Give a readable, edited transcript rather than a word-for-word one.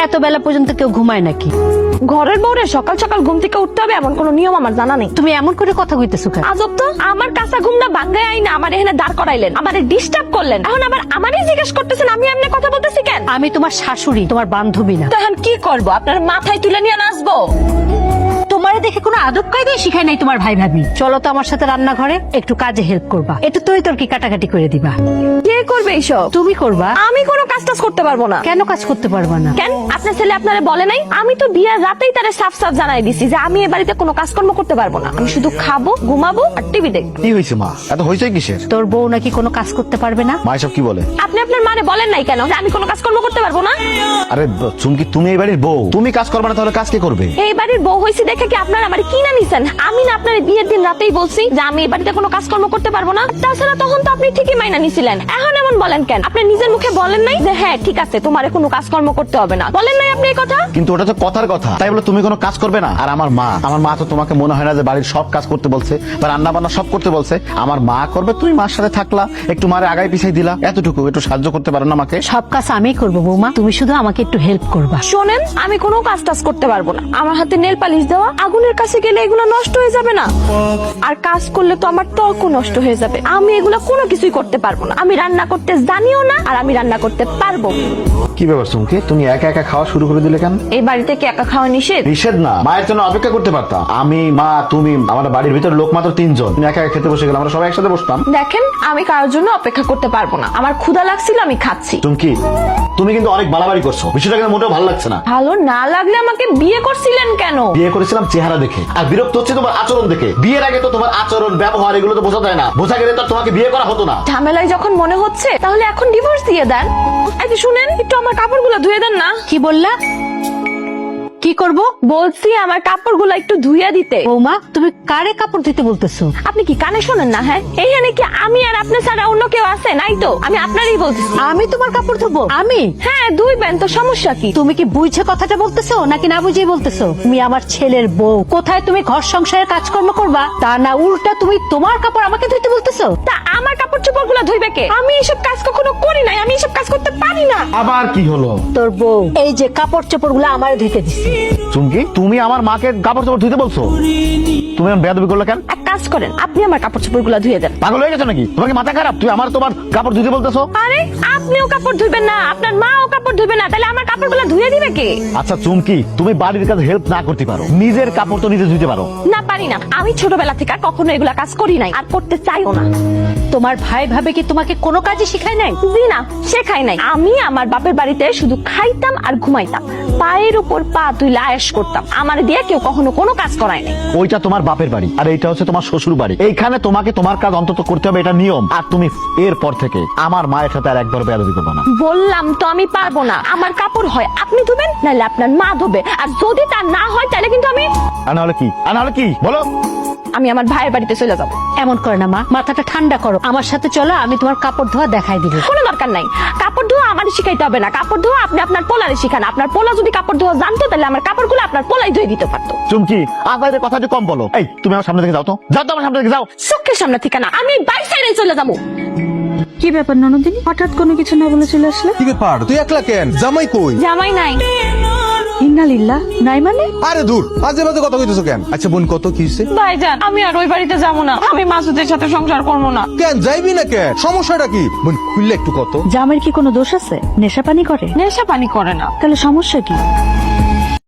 এত বেলা পর্যন্ত কেউ ঘুমায় নাকি? ঘরের বউরে সকাল সকাল ঘুম থেকে উঠতে হবে এমন কোনো নিয়ম আমার জানা নেই। তুমি এমন করে কথা কইতেছো কেন? আজব তো, আমার কাঁচা ঘুম না ভাঙ্গায় আইনা আমার এখানে দাঁড় করাইলেন, আমারে ডিস্টার্ব করলেন, এখন আবার আমারই জিজ্ঞেস করতেছেন আমি এমনি কথা বলতেছি কেন? আমি তোমার শাশুড়ি, তোমার বান্ধবী না। তো এখন কি করব? আপনার মাথায় তুলে নিয়ে নাচবো? তোমারে দেখে কোনো আদব কায়দাই শিখায় নাই তোমার ভাই ভাবি। চলো তো আমার সাথে রান্নাঘরে, একটু কাজে হেল্প করবা, একটু তরি কাটাকাটি করে দিবা। কে করবে এইসব? তুমি করবা। আমি কোনো কাজ টাজ করতে পারবো না। কেন কাজ করতে পারবা না? কেন? আপনার ছেলে আপনারে বলে নাই? আমি তো বিয়ার রাতেই তারে সাফ সাফ জানাই দিছি যে আমি এ বাড়িতে কোনো কাজকর্ম করতে পারবো না, আমি শুধু খাবো, ঘুমাবো আর টিভি দেখবো। কি হয়েছে মা? এত হইচই কিসের? তোর বউ নাকি কোনো কাজ করতে পারবে না? মা এসব কি বলে? আপনি আপনার মানে বলেন নাই কেন যে আমি কোনো কাজকর্ম করতে পারবো না? আরে চুমকি, তুমি এই বাড়ির বউ, তুমি কাজ করবে না তাহলে কাজ কে করবে? এই বাড়ির বউ হয়েছি দেখে কি আপনার আমার কি না নিছেন? আমি না আপনার বিয়ের দিন রাতেই বলছি যে আমি এই বাড়িতে কোনো কাজকর্ম করতে পারবো না। তাছাড়া তখন তো আপনি ঠিকই মাইনা নিছিলেন, এখন এমন বলেন কেন? আপনি নিজের মুখে বলেন নাই যে হ্যাঁ ঠিক আছে তোমারে কোনো কাজকর্ম করতে হবে না? বলেন নাই আপনি এই কথা? কিন্তু ওটা তো কথার কথা, তাই বলে তুমি কোনো কাজ করবে না? আর আমার মা তো তোমাকে মনে হয় না যে বাড়ির সব কাজ করতে বলছে বা রান্না বান্না সব করতে বলছে? আমার মা করবে, তুমি মার সাথে থাকলা, একটু মারে আগায় পিছাই দিলা, এতটুকু একটু সাহায্য করতে পারো না আমাকে? সব কাজ আমি করবো বৌমা, তুমি শুধু আমাকে একটু হেল্প করবা। শোনেন, আমি কোনো কাজ টাজ করতে পারবো না। আমার হাতে নেল পালিশ দেওয়া, আগুনের কাছে গেলে এগুলো নষ্ট হয়ে যাবে না? আর কাজ করলে তো আমার ত্বকও নষ্ট হয়ে যাবে। আমি এগুলো কোনো কিছুই করতে পারবো না। আমি রান্না করতে জানিও না আর আমি রান্না করতে পারবো। কি ব্যাপার চুমকি, তুমি একা একা খাওয়া শুরু করে দিলে কেন? এই বাড়িতে কি একা খাওয়া নিষেধ? নিষেধ না, মায়ের জন্য অপেক্ষা করতে পারতাম। আমি, মা, তুমি, আমার বাড়ির ভিতর লোক মাত্র 3 জন। তুমি একা একা খেতে বসে গেলে, আমরা সবাই একসাথে বসতাম। দেখেন, আমি কারোর জন্য অপেক্ষা করতে পারবো না। আমার ক্ষুধা লাগছিল, আমি খাচ্ছি। চুমকি, তুমি কিন্তু অনেক বাড়াবাড়ি করছো, বিষয়টা কিন্তু মোটেও ভালো লাগছে না। ভালো না লাগলে আমাকে বিয়ে করছিলেন কেন? বিয়ে করেছিলাম চেহারা দেখে, আর বিরক্ত হচ্ছে তোমার আচরণ দেখে। বিয়ের আগে তো তোমার আচরণ, ব্যবহার এগুলো তো বোঝা যায় না, বোঝা গেলে তো আর তোমাকে বিয়ে করা হতো না। ঝামেলায় যখন মনে হচ্ছে তাহলে এখন ডিভোর্স দিয়ে দেন। এই যে শুনেন, একটু আমার কাপড়গুলো ধুয়ে দেন না। কি বললা? কি করব? বলছি আমার কাপড়গুলো একটু ধুইয়া দিতে। বৌমা, তুমি কারে কাপড় দিতে বলতেছো? আপনি কি কানে শোনেন না? হ্যাঁ, এইখানে কি আমি আর আপনি ছাড়া অন্য কেউ আছে? নাই তো, আমি আপনারই বলতেছি। আমি তোমার কাপড় ধোবো? আমি? হ্যাঁ, ধুইবেন তো, সমস্যা কি? তুমি কি বুঝে কথাটা বলতেছো নাকি না বুঝেই বলতেছো? তুমি আমার ছেলের বউ, কোথায় তুমি ঘর সংসারের কাজকর্ম করবা তা না উল্টা তুমি তোমার কাপড় আমাকে ধুইতে বলতেছো? তা আমার কাপড় চোপড় গুলো ধুইবে কে? আমি এসব কাজ কখনো করি নাই, আমি এসব কাজ করতে পারি না। আবার কি হলো? তোর বউ এই যে কাপড় চোপড় গুলো আমার ধুইতে দিচ্ছে। চুমকি, তুমি আমার মাকে কাপড় চোপড় ধুইতে বলছো? তুমি এখন বেয়াদবি করলে কেন? এক কাজ করেন, আপনি আমার কাপড় চোপড় গুলো ধুয়ে দেন। পাগল হয়ে গেছো নাকি? তোমাকে মাথা খারাপ? তুমি তোমার কাপড় ধুইতে বলতেছো? আরে আপনিও কাপড় ধুইবেন না, আপনার মাও কাপড় ধুইবে না, তাহলে আমার কাপড় গুলো ধুয়ে দিবে কে? আচ্ছা চুমকি, তুমি বাড়ির কাজ হেল্প না করতে পারো, নিজের কাপড় তো নিজে ধুইতে পারো না, পারি না। আমি ছোটবেলা থেকে আর কখনো এগুলা কাজ করি নাই আর করতে চাইও না। তোমার ভাই ভাবে কি তোমাকে কোনো কাজই শিখায় নাই? জি না, শেখাই নাই। আমি আমার বাপের বাড়িতে শুধু খাইতাম আর ঘুমাইতাম, পায়ের উপর পা তুইলা আয়েশ করতাম। আমার দিয়ে কেউ কখনো কোনো কাজ করায় নাই। ওইটা তোমার বাপের বাড়ি আর এইটা হচ্ছে তোমার শ্বশুর বাড়ি। এইখানে তোমাকে তোমার কাজ অন্তত করতে হবে, এটা নিয়ম। আর তুমি এরপর থেকে আমার মায়ের সাথে আর একবার বেয়াদবি করবে না। বললাম তো আমি পারবো না। আমার কাপড় হয় আপনি ধুবেন, নাহলে আপনার মা ধোবে। আর যদি তা না হয় তাহলে কিন্তু আমি আর নাহলে কি বলো? আমি আমার ভাইয়ের বাড়িতে চলে যাবো। এমন করে না মা, মাথাটা ঠান্ডা করো। আমার সাথে চলো, আমি তোমার কাপড় ধোয়া দেখাই দিব। কোনো দরকার নাই, কাপড় ধোয়া আমার শিখাইতে হবে না। কাপড় ধোয়া আপনি আপনার পোলারে শিখান। আপনার পোলা যদি কাপড় ধোয়া জানতো তাহলে আমার কাপড়গুলো আপনার পোলাই ধুয়ে দিতে পারতো। চুমকি, আবার কথা একটু কম বলো। এই তুমি আমার সামনে থেকে যাও তো, যাও তো আমার সামনে থেকে যাও। চোখের সামনে থেকে না, আমি বাইক সাইডে চলে যাবো। কি ব্যাপার ননদিনী, হঠাৎ কোনো কিছু না বলে চলে আসলে? কি ব্যাপার? তুই একলা কেন? জামাই কই? জামাই নাই। ইন্নালিল্লাহ, নাই মানে? আরে দূর, আজে বাজে কথা কইতেছো কেন? আচ্ছা বোন, কত কি হইছে? ভাইজান, আমি আর ওই বাড়িতে যাবো না। আমি মাসুদের সাথে সংসার করবো না। কেন যাইবি না কেন? সমস্যাটা কি বোন? খুললে একটু কত। জামের কি কোনো দোষ আছে? নেশা পানি করে? নেশা পানি করে না। তাহলে সমস্যা কি?